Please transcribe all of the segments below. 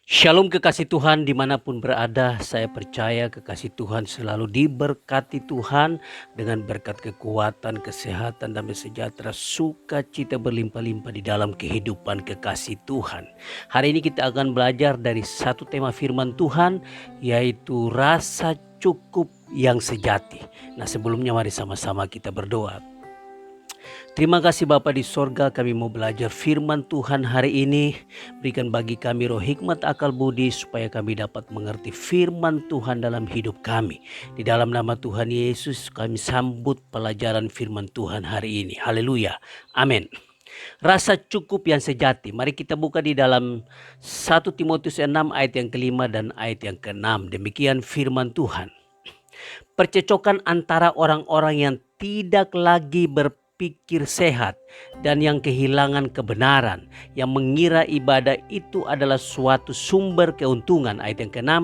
Shalom kekasih Tuhan dimanapun berada, saya percaya kekasih Tuhan selalu diberkati Tuhan dengan berkat kekuatan, kesehatan, damai sejahtera, sukacita berlimpah-limpah di dalam kehidupan kekasih Tuhan. Hari ini kita akan belajar dari satu tema firman Tuhan, yaitu rasa cukup yang sejati. Nah, sebelumnya mari sama-sama kita berdoa. Terima kasih Bapa di sorga, kami mau belajar firman Tuhan hari ini. Berikan bagi kami roh hikmat akal budi supaya kami dapat mengerti firman Tuhan dalam hidup kami. Di dalam nama Tuhan Yesus kami sambut pelajaran firman Tuhan hari ini. Haleluya. Amin. Rasa cukup yang sejati. Mari kita buka di dalam 1 Timotius 6 ayat yang kelima dan ayat yang keenam. Demikian firman Tuhan. Percecokan antara orang-orang yang tidak lagi berpikir sehat dan yang kehilangan kebenaran, yang mengira ibadah itu adalah suatu sumber keuntungan. Ayat yang keenam,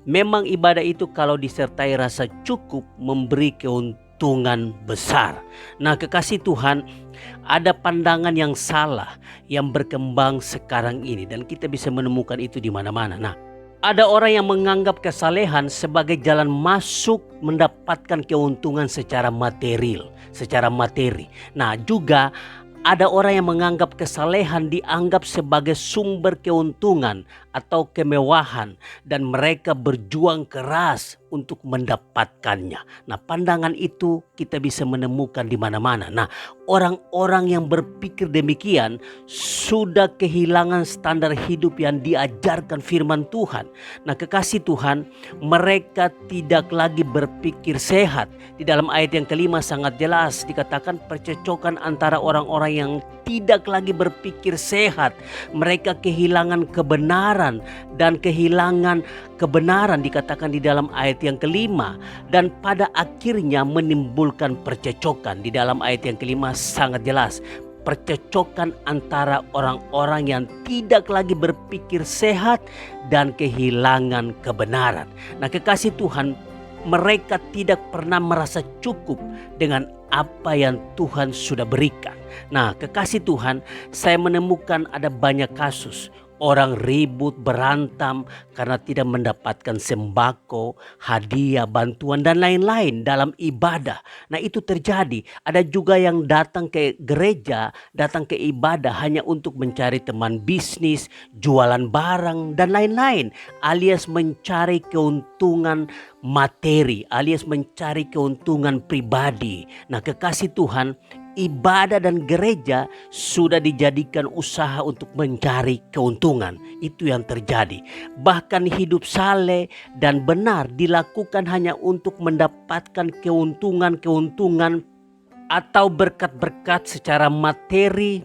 memang ibadah itu kalau disertai rasa cukup memberi keuntungan besar. Nah, kekasih Tuhan, ada pandangan yang salah yang berkembang sekarang ini dan kita bisa menemukan itu di mana-mana. Nah, ada orang yang menganggap kesalehan sebagai jalan masuk mendapatkan keuntungan secara material, secara materi. Nah, juga ada orang yang menganggap kesalehan dianggap sebagai sumber keuntungan atau kemewahan dan mereka berjuang keras untuk mendapatkannya. Nah, pandangan itu kita bisa menemukan di mana-mana. Nah, orang-orang yang berpikir demikian sudah kehilangan standar hidup yang diajarkan firman Tuhan. Nah, kekasih Tuhan, mereka tidak lagi berpikir sehat. Di dalam ayat yang kelima sangat jelas dikatakan percecokan antara orang-orang yang tidak lagi berpikir sehat. Mereka kehilangan kebenaran dan kehilangan kebenaran dikatakan di dalam ayat yang kelima. Dan pada akhirnya menimbulkan percecokan. Di dalam ayat yang kelima sangat jelas. Percecokan antara orang-orang yang tidak lagi berpikir sehat dan kehilangan kebenaran. Nah, kekasih Tuhan, mereka tidak pernah merasa cukup dengan apa yang Tuhan sudah berikan. Nah, kekasih Tuhan, saya menemukan ada banyak kasus orang ribut, berantam karena tidak mendapatkan sembako, hadiah, bantuan dan lain-lain dalam ibadah. Nah, itu terjadi. Ada juga yang datang ke gereja, datang ke ibadah hanya untuk mencari teman bisnis, jualan barang dan lain-lain, alias mencari keuntungan materi, alias mencari keuntungan pribadi. Nah, kekasih Tuhan, ibadah dan gereja sudah dijadikan usaha untuk mencari keuntungan. Itu yang terjadi. Bahkan hidup saleh dan benar dilakukan hanya untuk mendapatkan keuntungan-keuntungan atau berkat-berkat secara materi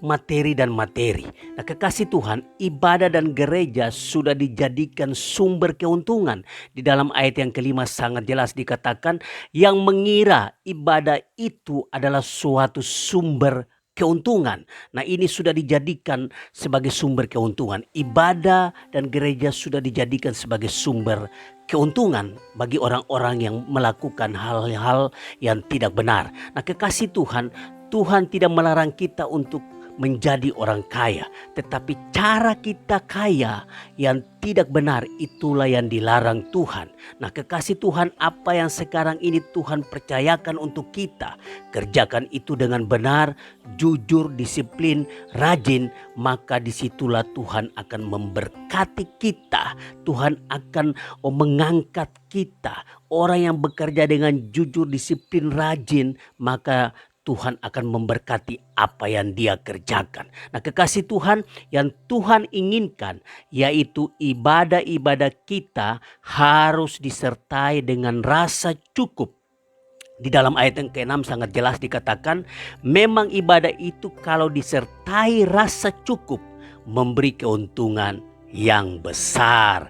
dan materi. Nah, kekasih Tuhan, ibadah dan gereja sudah dijadikan sumber keuntungan. Di dalam ayat yang kelima sangat jelas dikatakan yang mengira ibadah itu adalah suatu sumber keuntungan. Nah, ini sudah dijadikan sebagai sumber keuntungan. Ibadah dan gereja sudah dijadikan sebagai sumber keuntungan bagi orang-orang yang melakukan hal-hal yang tidak benar. Nah, kekasih Tuhan, Tuhan tidak melarang kita untuk menjadi orang kaya, tetapi cara kita kaya yang tidak benar itulah yang dilarang Tuhan. Nah, kekasih Tuhan, apa yang sekarang ini Tuhan percayakan untuk kita, kerjakan itu dengan benar, jujur, disiplin, rajin, maka disitulah Tuhan akan memberkati kita. Tuhan akan mengangkat kita. Orang yang bekerja dengan jujur, disiplin, rajin, maka Tuhan akan memberkati apa yang dia kerjakan. Nah, kekasih Tuhan, yang Tuhan inginkan yaitu ibadah-ibadah kita harus disertai dengan rasa cukup. Di dalam ayat yang ke-6 sangat jelas dikatakan, memang ibadah itu kalau disertai rasa cukup memberi keuntungan yang besar.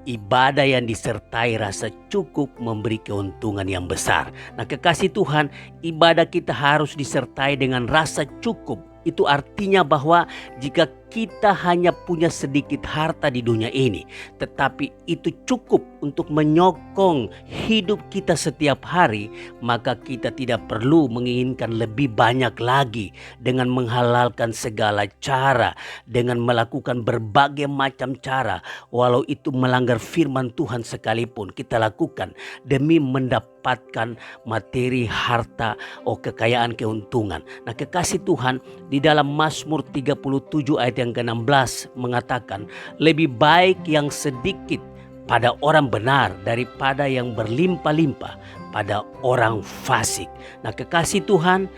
Ibadah yang disertai rasa cukup memberi keuntungan yang besar. Nah, kekasih Tuhan, ibadah kita harus disertai dengan rasa cukup. Itu artinya bahwa jika kita hanya punya sedikit harta di dunia ini, tetapi itu cukup untuk menyokong hidup kita setiap hari, maka kita tidak perlu menginginkan lebih banyak lagi dengan menghalalkan segala cara, dengan melakukan berbagai macam cara, walau itu melanggar firman Tuhan sekalipun kita lakukan demi mendapatkan materi, harta, kekayaan, keuntungan. Nah, kekasih Tuhan, di dalam Mazmur 37 ayat yang ke-16 mengatakan, lebih baik yang sedikit pada orang benar daripada yang berlimpah-limpah pada orang fasik. Nah, kekasih Tuhan,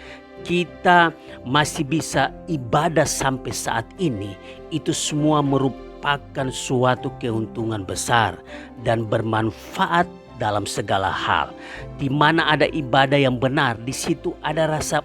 kita masih bisa ibadah sampai saat ini. Itu semua merupakan suatu keuntungan besar dan bermanfaat dalam segala hal. Di mana ada ibadah yang benar, di situ ada rasa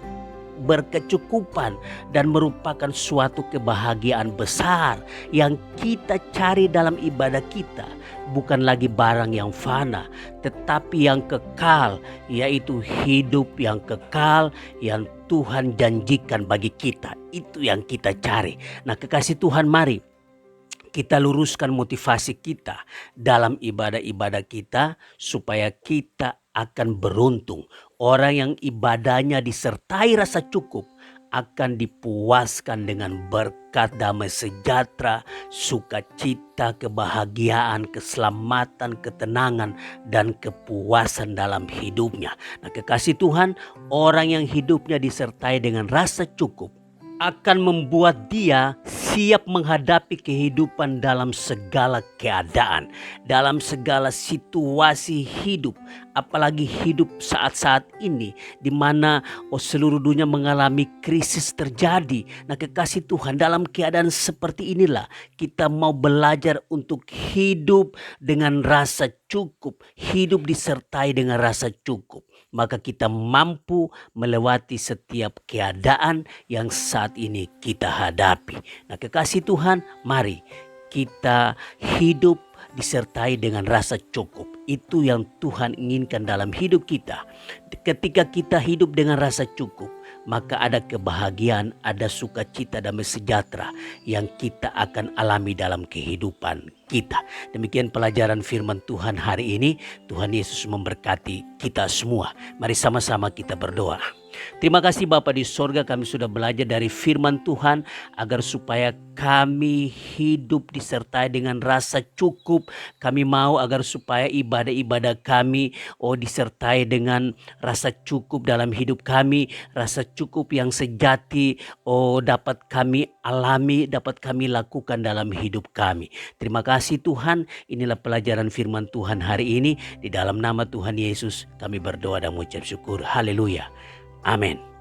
berkecukupan dan merupakan suatu kebahagiaan besar yang kita cari dalam ibadah kita. Bukan lagi barang yang fana, tetapi yang kekal, yaitu hidup yang kekal yang Tuhan janjikan bagi kita. Itu yang kita cari. Nah, kekasih Tuhan, mari kita luruskan motivasi kita dalam ibadah-ibadah kita supaya kita akan beruntung. Orang yang ibadahnya disertai rasa cukup akan dipuaskan dengan berkat, damai sejahtera, sukacita, kebahagiaan, keselamatan, ketenangan, dan kepuasan dalam hidupnya. Nah, kekasih Tuhan, orang yang hidupnya disertai dengan rasa cukup akan membuat dia siap menghadapi kehidupan dalam segala keadaan, dalam segala situasi hidup, apalagi hidup saat-saat ini di mana seluruh dunia mengalami krisis terjadi. Nah, kekasih Tuhan, dalam keadaan seperti inilah kita mau belajar untuk hidup dengan rasa cukup, hidup disertai dengan rasa cukup. Maka kita mampu melewati setiap keadaan yang saat ini kita hadapi. Nah, kekasih Tuhan, mari kita hidup disertai dengan rasa cukup. Itu yang Tuhan inginkan dalam hidup kita. Ketika kita hidup dengan rasa cukup, maka ada kebahagiaan, ada sukacita, damai sejahtera yang kita akan alami dalam kehidupan kita. Demikian pelajaran firman Tuhan hari ini. Tuhan Yesus memberkati kita semua. Mari sama-sama kita berdoa. Terima kasih Bapa di sorga, kami sudah belajar dari firman Tuhan agar supaya kami hidup disertai dengan rasa cukup. Kami mau agar supaya ibadah-ibadah kami disertai dengan rasa cukup dalam hidup kami. Rasa cukup yang sejati dapat kami alami, dapat kami lakukan dalam hidup kami. Terima kasih Tuhan, inilah pelajaran firman Tuhan hari ini. Di dalam nama Tuhan Yesus kami berdoa dan mengucap syukur. Haleluya. Amin.